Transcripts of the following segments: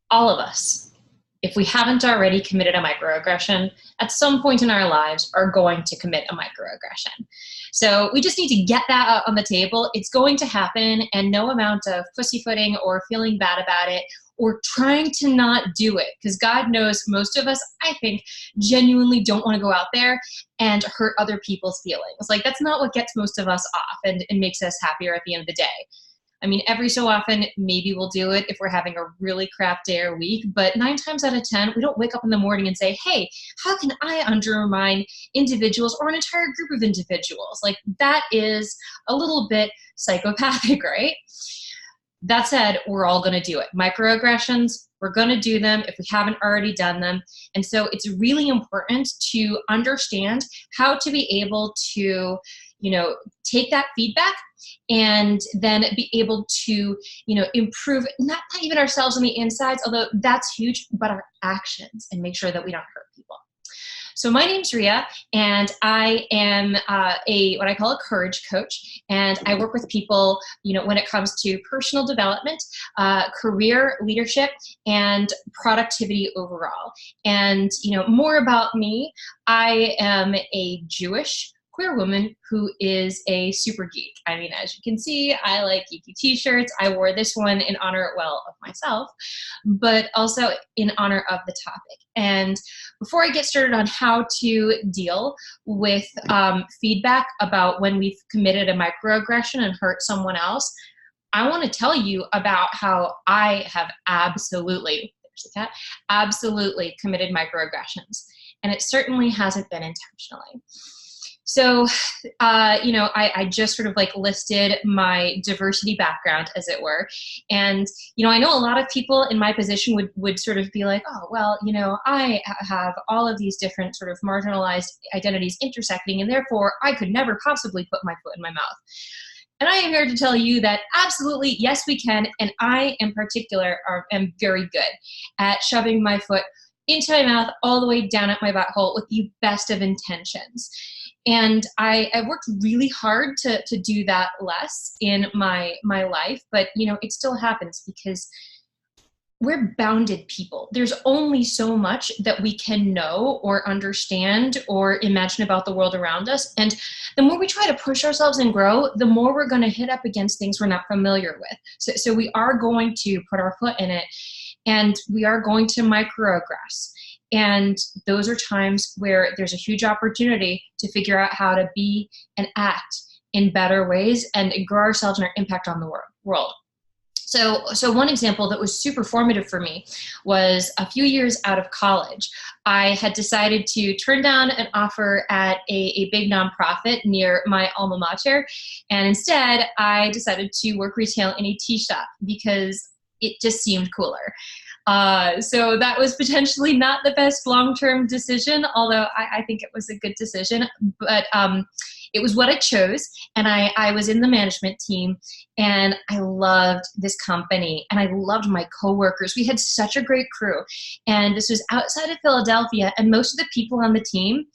all of us, if we haven't already committed a microaggression, at some point in our lives are going to commit a microaggression. So we just need to get that out on the table. It's going to happen, and no amount of pussyfooting or feeling bad about it or trying to not do it, because God knows most of us, I think, genuinely don't want to go out there and hurt other people's feelings. Like, that's not what gets most of us off and makes us happier at the end of the day. I mean, every so often, maybe we'll do it if we're having a really crap day or week, but 9 times out of 10, we don't wake up in the morning and say, hey, how can I undermine individuals or an entire group of individuals? Like, that is a little bit psychopathic, right? That said, we're all going to do it. Microaggressions, we're going to do them if we haven't already done them. And so it's really important to understand how to be able to, take that feedback and then be able to, improve not even ourselves on the insides, although that's huge, but our actions, and make sure that we don't hurt people. So my name's Ria, and I am what I call a courage coach, and I work with people, when it comes to personal development, career leadership, and productivity overall. And more about me: I am a Jewish queer woman who is a super geek. I mean, as you can see, I like geeky t-shirts. I wore this one in honor, of myself, but also in honor of the topic. And before I get started on how to deal with feedback about when we've committed a microaggression and hurt someone else, I want to tell you about how I have absolutely committed microaggressions. And it certainly hasn't been intentionally. So, I just sort of listed my diversity background, as it were. And, I know a lot of people in my position would sort of be like, oh, well, I have all of these different sort of marginalized identities intersecting, and therefore I could never possibly put my foot in my mouth. And I am here to tell you that absolutely, yes, we can. And I, in particular, am very good at shoving my foot into my mouth all the way down at my butthole with the best of intentions. And I worked really hard to do that less in my life, but it still happens because we're bounded people. There's only so much that we can know or understand or imagine about the world around us. And the more we try to push ourselves and grow, the more we're going to hit up against things we're not familiar with. So we are going to put our foot in it, and we are going to microaggress. And those are times where there's a huge opportunity to figure out how to be and act in better ways and grow ourselves and our impact on the world. So one example that was super formative for me was a few years out of college. I had decided to turn down an offer at a big nonprofit near my alma mater. And instead, I decided to work retail in a tea shop because it just seemed cooler. So that was potentially not the best long-term decision, although I think it was a good decision. But it was what I chose, and I was in the management team, and I loved this company, and I loved my coworkers. We had such a great crew, and this was outside of Philadelphia, and most of the people on the team,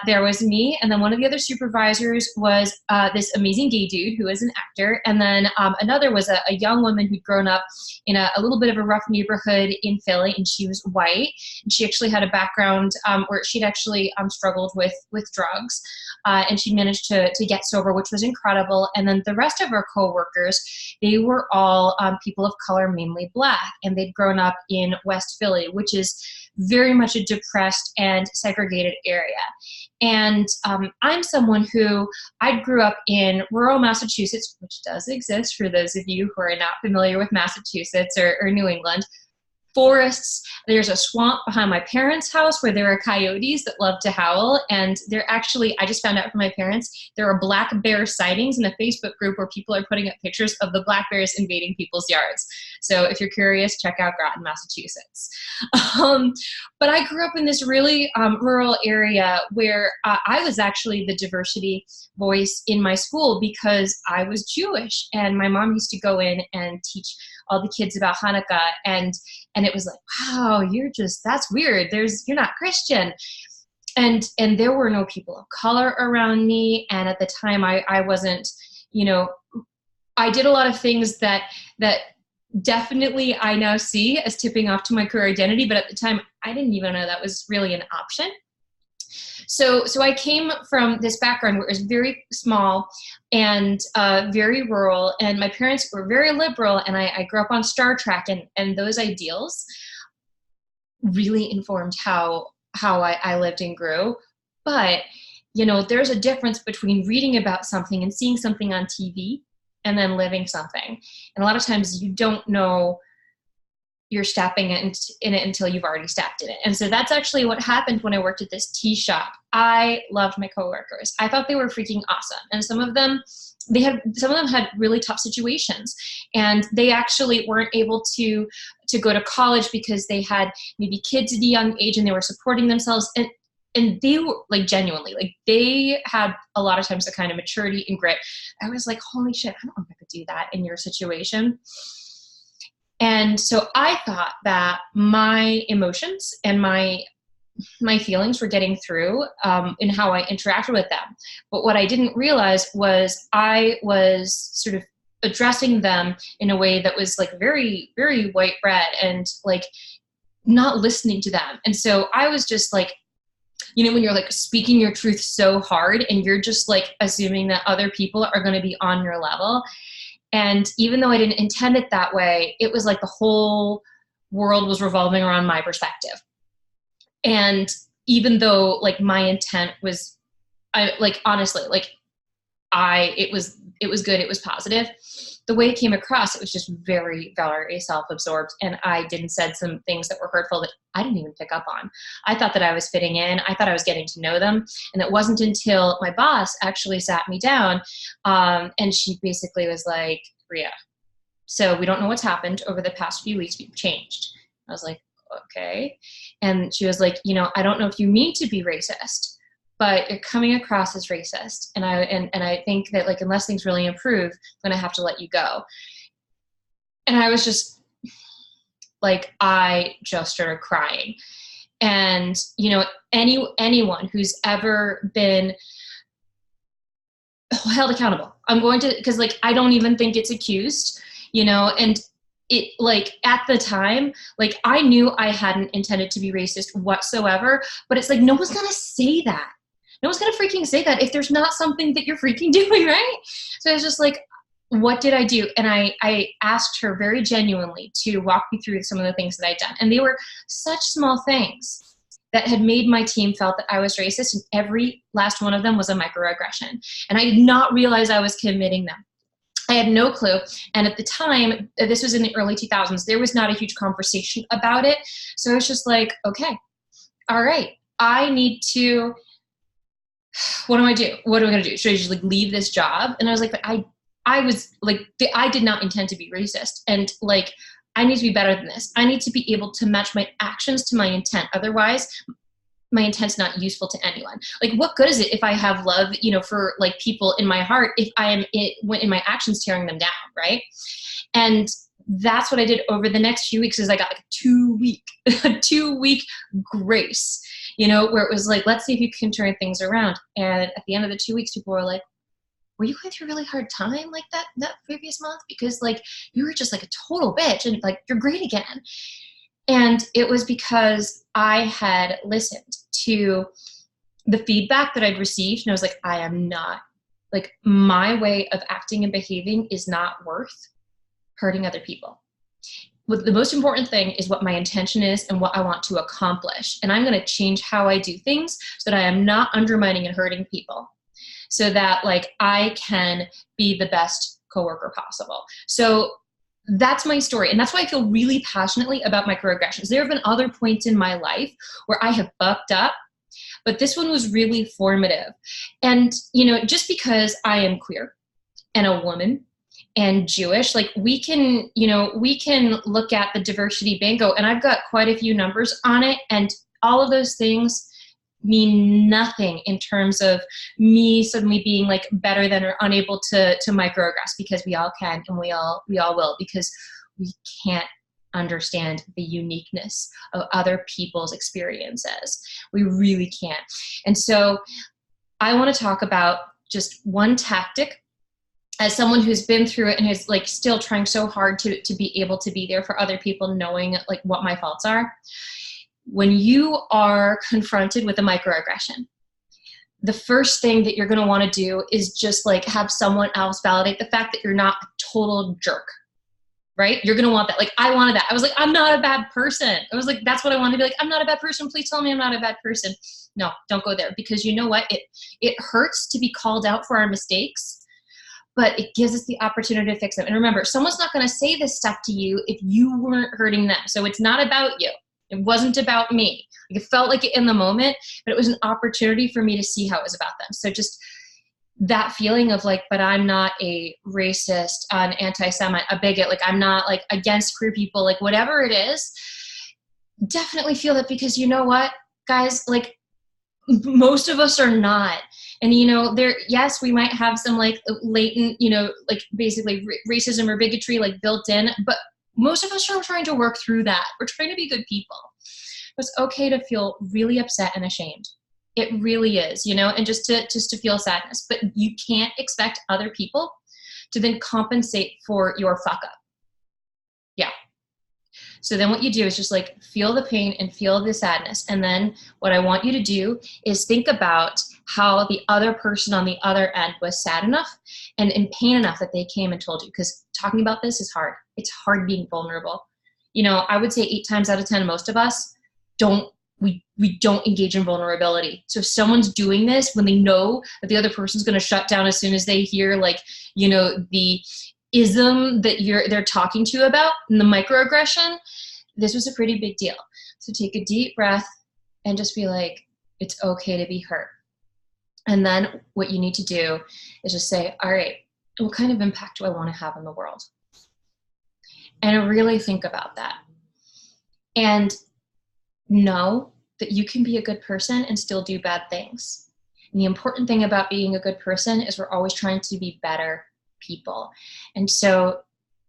there was me, and then one of the other supervisors was this amazing gay dude who was an actor, and then another was a young woman who'd grown up in a little bit of a rough neighborhood in Philly, and she was white, and she actually had a background where she'd actually struggled with drugs, and she managed to get sober, which was incredible. And then the rest of our coworkers, they were all people of color, mainly Black, and they'd grown up in West Philly, which is very much a depressed and segregated area. And I'm someone who, I grew up in rural Massachusetts, which does exist for those of you who are not familiar with Massachusetts or New England. Forests. There's a swamp behind my parents' house where there are coyotes that love to howl. And they're actually, I just found out from my parents, there are black bear sightings in a Facebook group where people are putting up pictures of the black bears invading people's yards. So if you're curious, check out Groton, Massachusetts. But I grew up in this really rural area where I was actually the diversity voice in my school because I was Jewish, and my mom used to go in and teach all the kids about Hanukkah, and it was like, wow, that's weird. You're not Christian. And there were no people of color around me. And at the time I wasn't, I did a lot of things that definitely I now see as tipping off to my career identity, but at the time I didn't even know that was really an option. So I came from this background where it was very small and very rural, and my parents were very liberal, and I grew up on Star Trek, and those ideals really informed how I lived and grew. But, you know, there's a difference between reading about something and seeing something on TV and then living something. And a lot of times you don't know you're stepping in it until you've already stepped in it. And so that's actually what happened when I worked at this tea shop. I loved my coworkers. I thought they were freaking awesome. And some of them had really tough situations, and they actually weren't able to go to college because they had maybe kids at a young age and they were supporting themselves. And they were like, genuinely, like, they had a lot of times the kind of maturity and grit. I was like, holy shit, I don't know if I could do that in your situation. And so I thought that my emotions and my feelings were getting through in how I interacted with them. But what I didn't realize was I was sort of addressing them in a way that was like very, very white bread, and like not listening to them. And so I was just like, you know, when you're like speaking your truth so hard and you're just like assuming that other people are going to be on your level. And even though I didn't intend it that way, it was like the whole world was revolving around my perspective. And even though like my intent was, honestly, it was good, it was positive, the way it came across, it was just very, very self-absorbed. And I said some things that were hurtful that I didn't even pick up on. I thought that I was fitting in. I thought I was getting to know them. And it wasn't until my boss actually sat me down, and she basically was like, Ria, so we don't know what's happened over the past few weeks. We've changed. I was like, okay. And she was like, you know, I don't know if you mean to be racist, but you're coming across as racist. And I think that, like, unless things really improve, I'm going to have to let you go. And I was just like, I just started crying. And, you know, anyone who's ever been held accountable, I'm going to, because like, I don't even think it's accused, you know, and it, like, at the time, like, I knew I hadn't intended to be racist whatsoever, but it's like, no one's going to say that. No one's going to freaking say that if there's not something that you're freaking doing, right? So I was just like, what did I do? And I asked her very genuinely to walk me through some of the things that I'd done. And they were such small things that had made my team felt that I was racist. And every last one of them was a microaggression. And I did not realize I was committing them. I had no clue. And at the time, this was in the early 2000s, there was not a huge conversation about it. So I was just like, okay, all right, I need to, what do I do? What am I going to do? Should I just like leave this job? And I was like, but I was like, I did not intend to be racist. And like, I need to be better than this. I need to be able to match my actions to my intent. Otherwise, my intent's not useful to anyone. Like, what good is it if I have love, you know, for like people in my heart, if I am in my actions tearing them down, right? And that's what I did over the next few weeks. Is I got like a 2 week grace, you know, where it was like, let's see if you can turn things around. And at the end of the 2 weeks, people were like, were you going through a really hard time like that previous month? Because like, you were just like a total bitch and like, you're great again. And it was because I had listened to the feedback that I'd received. And I was like, I am not, like, my way of acting and behaving is not worth hurting other people. What the most important thing is what my intention is and what I want to accomplish. And I'm going to change how I do things so that I am not undermining and hurting people, so that like I can be the best coworker possible. So that's my story. And that's why I feel really passionately about microaggressions. There have been other points in my life where I have bucked up, but this one was really formative. And, you know, just because I am queer and a woman and Jewish, like, we can look at the diversity bingo, and I've got quite a few numbers on it, and all of those things mean nothing in terms of me suddenly being like better than or unable to microaggress, because we all can, and we all will, because we can't understand the uniqueness of other people's experiences. We really can't. And so I want to talk about just one tactic as someone who's been through it and is like still trying so hard to be able to be there for other people, knowing like what my faults are, when you are confronted with a microaggression, the first thing that you're going to want to do is just like have someone else validate the fact that you're not a total jerk, right? You're going to want that. Like, I wanted that. I was like, I'm not a bad person. I was like, that's what I want to be like. I'm not a bad person. Please tell me I'm not a bad person. No, don't go there, because you know what? It hurts to be called out for our mistakes, but it gives us the opportunity to fix them. And remember, someone's not going to say this stuff to you if you weren't hurting them. So it's not about you. It wasn't about me. Like, it felt like it in the moment, but it was an opportunity for me to see how it was about them. So just that feeling of like, but I'm not a racist, an anti-Semite, a bigot, like I'm not like against queer people, like whatever it is, definitely feel that, because you know what, guys, like most of us are not. And you know, yes, we might have some like latent, you know, like basically racism or bigotry like built in, but most of us are trying to work through that. We're trying to be good people. It's okay to feel really upset and ashamed. It really is, you know, and just to feel sadness. But you can't expect other people to then compensate for your fuck up. Yeah. So then what you do is just like feel the pain and feel the sadness. And then what I want you to do is think about how the other person on the other end was sad enough and in pain enough that they came and told you. Because talking about this is hard. It's hard being vulnerable. You know, I would say 8 times out of 10, most of us we don't engage in vulnerability. So if someone's doing this when they know that the other person's going to shut down as soon as they hear like, you know, the ism that they're talking to you about and the microaggression, this was a pretty big deal. So take a deep breath and just be like, it's okay to be hurt. And then what you need to do is just say, all right, what kind of impact do I want to have in the world? And really think about that. And know that you can be a good person and still do bad things. And the important thing about being a good person is we're always trying to be better people. And so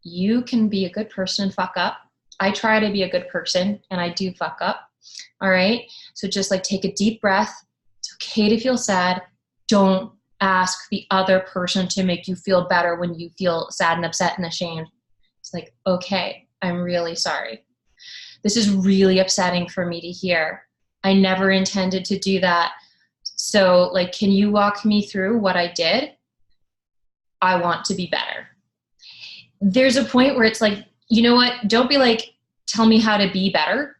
you can be a good person and fuck up. I try to be a good person and I do fuck up. All right. So just like take a deep breath. It's okay to feel sad. Don't ask the other person to make you feel better when you feel sad and upset and ashamed. It's like, okay, I'm really sorry. This is really upsetting for me to hear. I never intended to do that. So like, can you walk me through what I did? I want to be better. There's a point where it's like, you know what? Don't be like, tell me how to be better.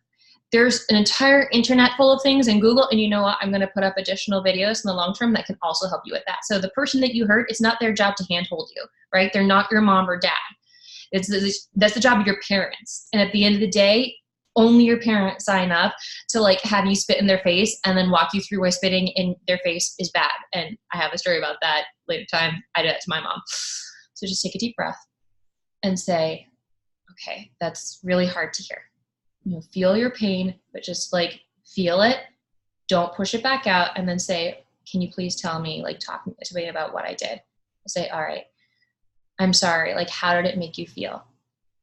There's an entire internet full of things in Google, and you know what? I'm going to put up additional videos in the long term that can also help you with that. So the person that you hurt, it's not their job to handhold you, right? They're not your mom or dad. That's the job of your parents. And at the end of the day, only your parents sign up to like have you spit in their face and then walk you through why spitting in their face is bad. And I have a story about that later time. I did that to my mom. So just take a deep breath and say, okay, that's really hard to hear. You know, feel your pain, but just like feel it. Don't push it back out. And then say, can you please tell me, like talk to me about what I did? Say, all right, I'm sorry. Like, how did it make you feel?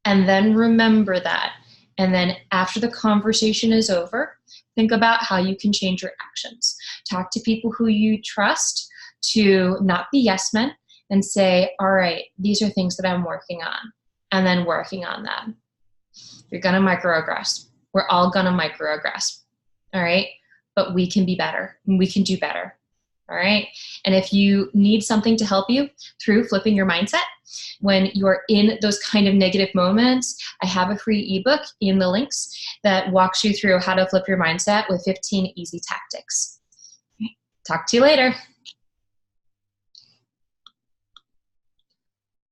And then remember that. And then after the conversation is over, think about how you can change your actions. Talk to people who you trust to not be yes men and say, all right, these are things that I'm working on, and then working on them. You're going to microaggress. We're all going to microaggress. All right. But we can be better. We can do better. All right. And if you need something to help you through flipping your mindset when you're in those kind of negative moments, I have a free ebook in the links that walks you through how to flip your mindset with 15 easy tactics. Talk to you later.